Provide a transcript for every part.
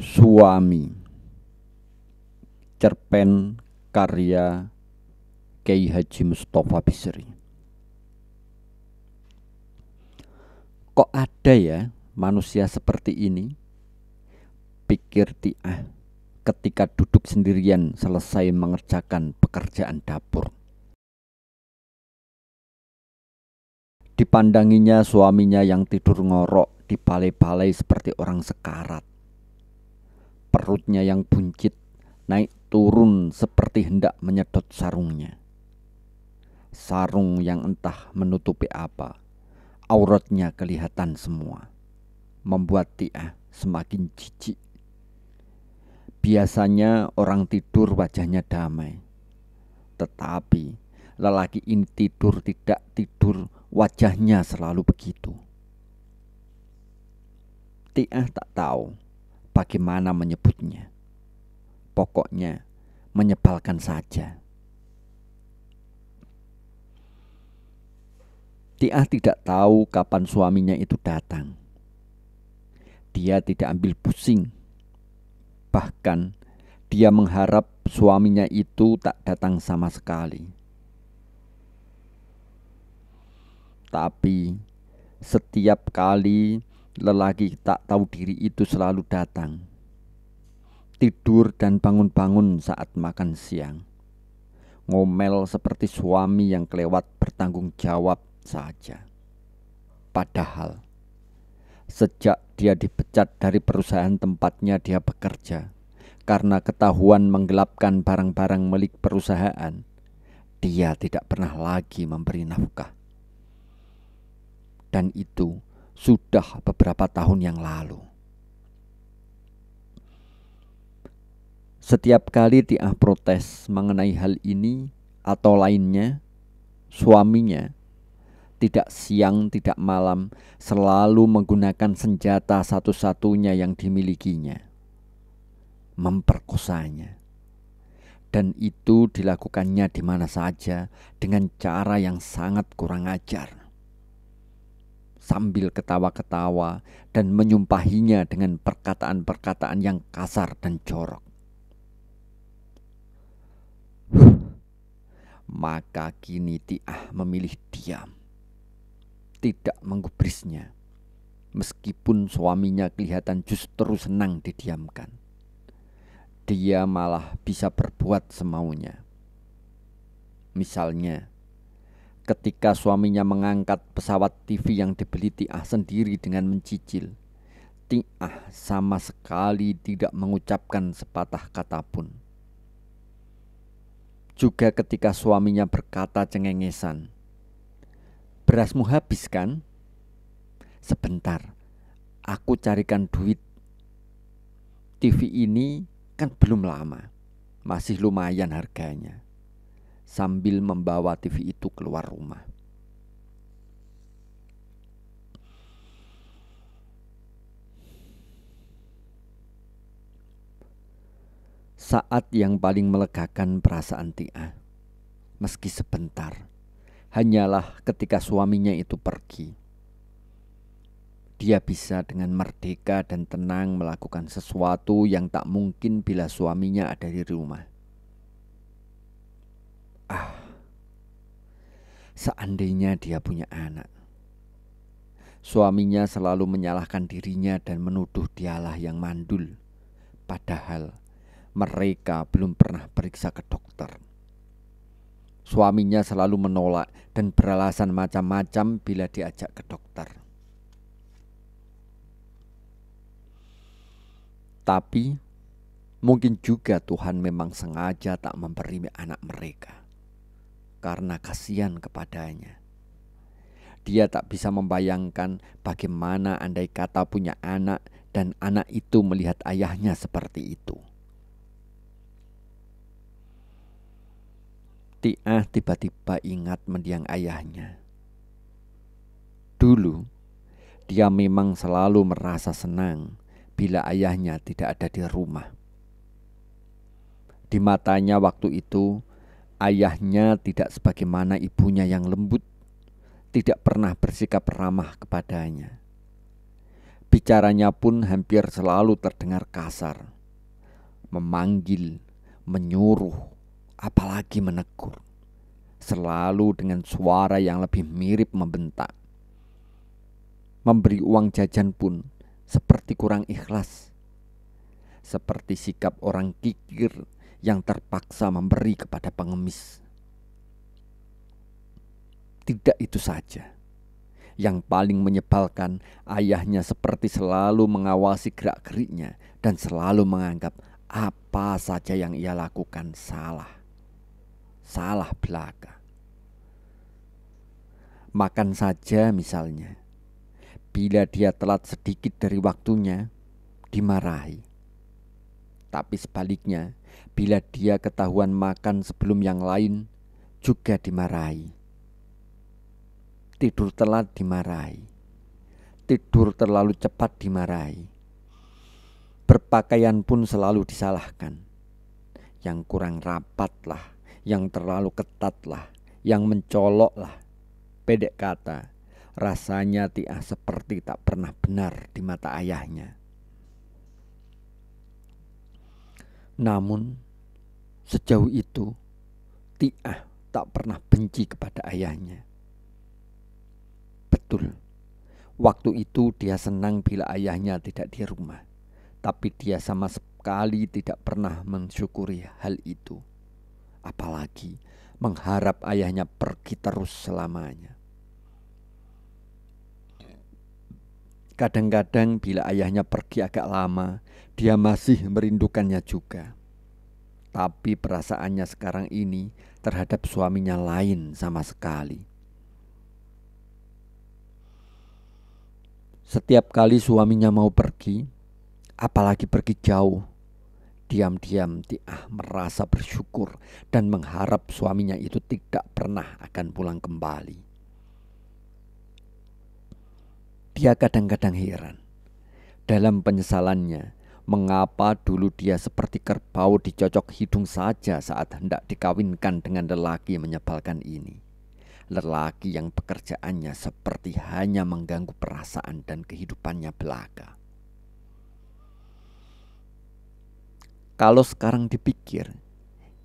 Suami, cerpen karya Kiai Haji Mustofa Bisri. Kok ada ya manusia seperti ini? Pikir Tiah ketika duduk sendirian selesai mengerjakan pekerjaan dapur. Dipandanginya suaminya yang tidur ngorok di balai-balai seperti orang sekarat. Perutnya yang buncit naik turun seperti hendak menyedot sarungnya. Sarung yang entah menutupi apa, auratnya kelihatan semua, membuat Tiah semakin jijik. Biasanya orang tidur wajahnya damai, tetapi lelaki ini tidur tidak tidur wajahnya selalu begitu. Tiah tak tahu bagaimana menyebutnya. Pokoknya menyebalkan saja. Tiah tidak tahu kapan suaminya itu datang. Dia tidak ambil pusing. Bahkan dia mengharap suaminya itu tak datang sama sekali. Tapi setiap kali lelaki tak tahu diri itu selalu datang. Tidur dan bangun-bangun saat makan siang. Ngomel seperti suami yang kelewat bertanggung jawab saja. Padahal sejak dia dipecat dari perusahaan tempatnya dia bekerja, karena ketahuan menggelapkan barang-barang milik perusahaan, dia tidak pernah lagi memberi nafkah. Dan itu sudah beberapa tahun yang lalu. Setiap kali Tiah protes mengenai hal ini atau lainnya, suaminya tidak siang tidak malam selalu menggunakan senjata satu-satunya yang dimilikinya, memperkosanya. Dan itu dilakukannya di mana saja dengan cara yang sangat kurang ajar. Sambil ketawa-ketawa dan menyumpahinya dengan perkataan-perkataan yang kasar dan jorok. Maka kini Tiah memilih diam, tidak menggubrisnya, meskipun suaminya kelihatan justru senang didiamkan. Dia malah bisa berbuat semaunya. Misalnya, ketika suaminya mengangkat pesawat TV yang dibeli Tiah sendiri dengan mencicil, Tiah sama sekali tidak mengucapkan sepatah kata pun. Juga ketika suaminya berkata cengengesan, "Berasmu habis kan? Sebentar, aku carikan duit. TV ini kan belum lama, masih lumayan harganya." Sambil membawa TV itu keluar rumah. Saat yang paling melegakan perasaan Tiah, meski sebentar, hanyalah ketika suaminya itu pergi. Dia bisa dengan merdeka dan tenang melakukan sesuatu yang tak mungkin bila suaminya ada di rumah. Seandainya dia punya anak. Suaminya selalu menyalahkan dirinya dan menuduh dialah yang mandul. Padahal mereka belum pernah periksa ke dokter. Suaminya selalu menolak dan beralasan macam-macam bila diajak ke dokter. Tapi mungkin juga Tuhan memang sengaja tak memberi anak mereka karena kasihan kepadanya. Dia tak bisa membayangkan bagaimana andai kata punya anak dan anak itu melihat ayahnya seperti itu. Tiah tiba-tiba ingat mendiang ayahnya. Dulu, dia memang selalu merasa senang bila ayahnya tidak ada di rumah. Di matanya waktu itu, ayahnya tidak sebagaimana ibunya yang lembut, tidak pernah bersikap ramah kepadanya. Bicaranya pun hampir selalu terdengar kasar, memanggil, menyuruh, apalagi menegur. Selalu dengan suara yang lebih mirip membentak. Memberi uang jajan pun seperti kurang ikhlas. Seperti sikap orang kikir yang terpaksa memberi kepada pengemis. Tidak itu saja. Yang paling menyebalkan, ayahnya seperti selalu mengawasi gerak-geriknya dan selalu menganggap apa saja yang ia lakukan salah. Salah belaka. Makan saja misalnya. Bila dia telat sedikit dari waktunya, dimarahi. Tapi sebaliknya, bila dia ketahuan makan sebelum yang lain, juga dimarahi. Tidur telat dimarahi. Tidur terlalu cepat dimarahi. Berpakaian pun selalu disalahkan. Yang kurang rapat lah, yang terlalu ketat lah, yang mencolok lah. Pendek kata, rasanya Tiah seperti tak pernah benar di mata ayahnya. Namun, sejauh itu, Tiah tak pernah benci kepada ayahnya. Betul, waktu itu dia senang bila ayahnya tidak di rumah. Tapi dia sama sekali tidak pernah mensyukuri hal itu. Apalagi mengharap ayahnya pergi terus selamanya. Kadang-kadang bila ayahnya pergi agak lama, dia masih merindukannya juga. Tapi perasaannya sekarang ini terhadap suaminya lain sama sekali. Setiap kali suaminya mau pergi, apalagi pergi jauh, diam-diam Tiah merasa bersyukur dan mengharap suaminya itu tidak pernah akan pulang kembali. Dia kadang-kadang heran dalam penyesalannya, mengapa dulu dia seperti kerbau dicocok hidung saja saat hendak dikawinkan dengan lelaki menyebalkan ini. Lelaki yang pekerjaannya seperti hanya mengganggu perasaan dan kehidupannya belaka. Kalau sekarang dipikir,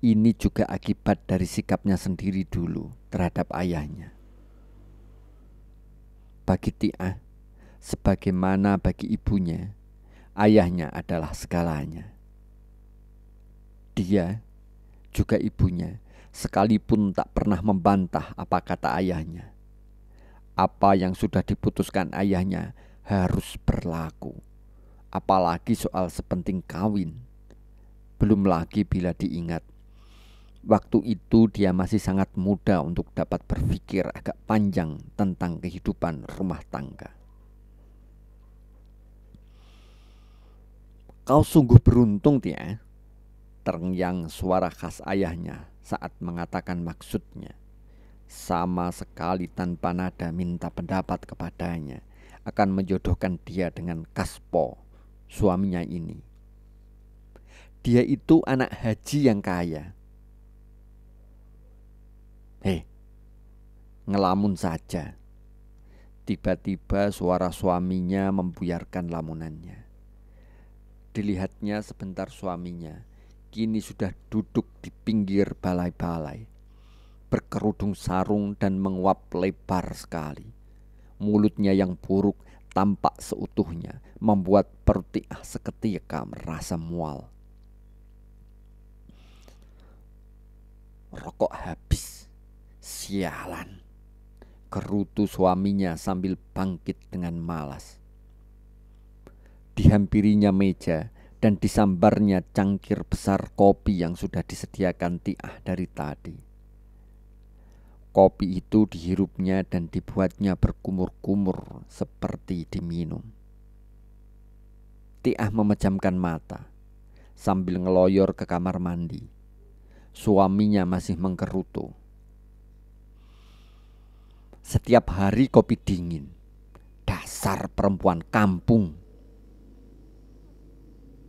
ini juga akibat dari sikapnya sendiri dulu terhadap ayahnya. Bagi Tiah, sebagaimana bagi ibunya, ayahnya adalah segalanya. Dia, juga ibunya, sekalipun tak pernah membantah apa kata ayahnya. Apa yang sudah diputuskan ayahnya harus berlaku. Apalagi soal sepenting kawin. Belum lagi bila diingat, waktu itu dia masih sangat muda untuk dapat berpikir agak panjang tentang kehidupan rumah tangga. Kau sungguh beruntung, Tiah, terngiang suara khas ayahnya saat mengatakan maksudnya. Sama sekali tanpa nada minta pendapat kepadanya akan menjodohkan dia dengan Kaspo, suaminya ini. Dia itu anak haji yang kaya. Ngelamun saja. Tiba-tiba suara suaminya membuyarkan lamunannya. Dilihatnya sebentar suaminya, kini sudah duduk di pinggir balai-balai, berkerudung sarung dan menguap lebar sekali. Mulutnya yang buruk tampak seutuhnya, membuat perut Tiah seketika merasa mual. Rokok habis, sialan, gerutu suaminya sambil bangkit dengan malas. Dihampirinya meja dan disambarnya cangkir besar kopi yang sudah disediakan Tiah dari tadi. Kopi itu dihirupnya dan dibuatnya berkumur-kumur seperti diminum. Tiah memejamkan mata sambil ngeloyor ke kamar mandi. Suaminya masih menggerutu. Setiap hari kopi dingin. Dasar perempuan kampung.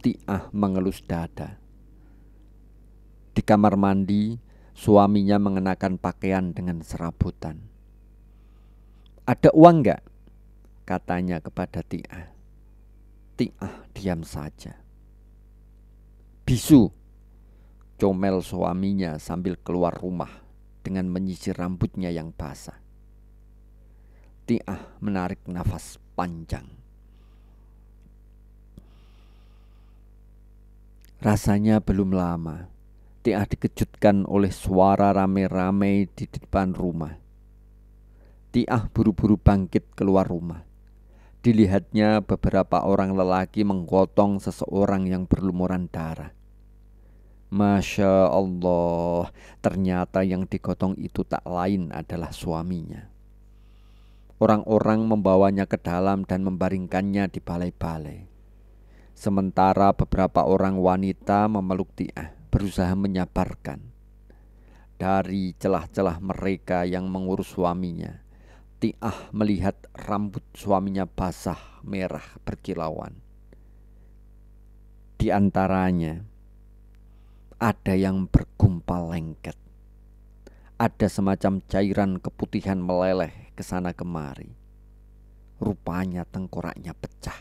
Tiah mengelus dada. Di kamar mandi, suaminya mengenakan pakaian dengan serabutan. Ada uang enggak? Katanya kepada Tiah. Tiah diam saja. Bisu, comel suaminya sambil keluar rumah dengan menyisir rambutnya yang basah. Tiah menarik nafas panjang. Rasanya belum lama, Tiah dikejutkan oleh suara rame-rame di depan rumah. Tiah buru-buru bangkit keluar rumah. Dilihatnya beberapa orang lelaki menggotong seseorang yang berlumuran darah. Masya Allah, ternyata yang digotong itu tak lain adalah suaminya. Orang-orang membawanya ke dalam dan membaringkannya di balai-balai. Sementara beberapa orang wanita memeluk Tiah, berusaha menyabarkan. Dari celah-celah mereka yang mengurus suaminya, Tiah melihat rambut suaminya basah merah berkilauan. Di antaranya ada yang bergumpal lengket. Ada semacam cairan keputihan meleleh ke sana kemari. Rupanya tengkoraknya pecah.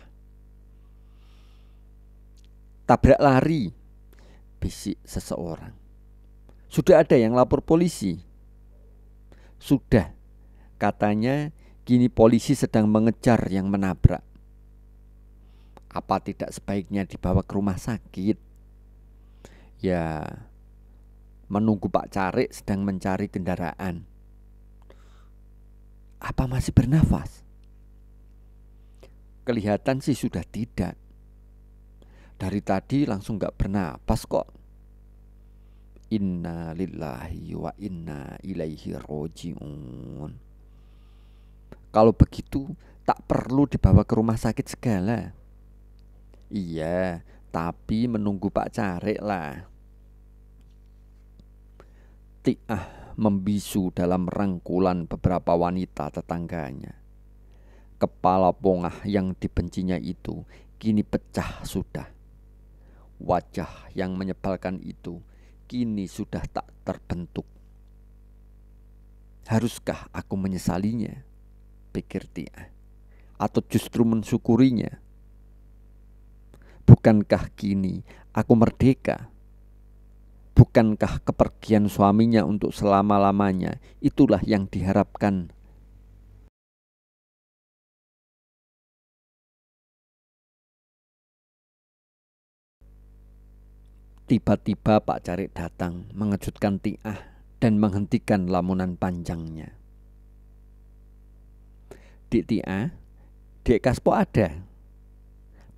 Tabrak lari, bisik seseorang. Sudah ada yang lapor polisi. Sudah, katanya kini polisi sedang mengejar yang menabrak. Apa tidak sebaiknya dibawa ke rumah sakit? Ya, menunggu Pak Carik sedang mencari kendaraan. Apa masih bernafas? Kelihatan sih sudah tidak. Dari tadi langsung gak bernapas kok. Inna lillahi wa inna ilaihi roji'un. Kalau begitu tak perlu dibawa ke rumah sakit segala. Iya, tapi menunggu Pak Carik lah. Tiah membisu dalam rangkulan beberapa wanita tetangganya. Kepala pongah yang dibencinya itu kini pecah sudah. Wajah yang menyebalkan itu kini sudah tak terbentuk. Haruskah aku menyesalinya? Pikir Tiah. Atau justru mensyukurinya? Bukankah kini aku merdeka? Bukankah kepergian suaminya untuk selama-lamanya itulah yang diharapkan? Tiba-tiba Pak Carik datang mengejutkan Tiah dan menghentikan lamunan panjangnya. Dik Tiah, Dek Kaspo ada.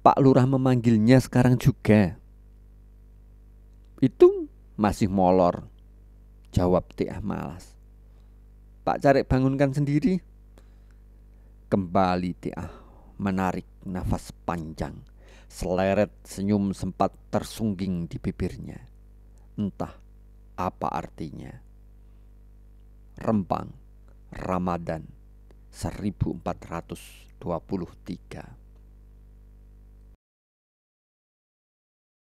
Pak Lurah memanggilnya sekarang juga. Itu masih molor, jawab Tiah malas. Pak Carik bangunkan sendiri. Kembali Tiah menarik nafas panjang. Seleret senyum sempat tersungging di bibirnya. Entah apa artinya. Rempang, Ramadan 1423.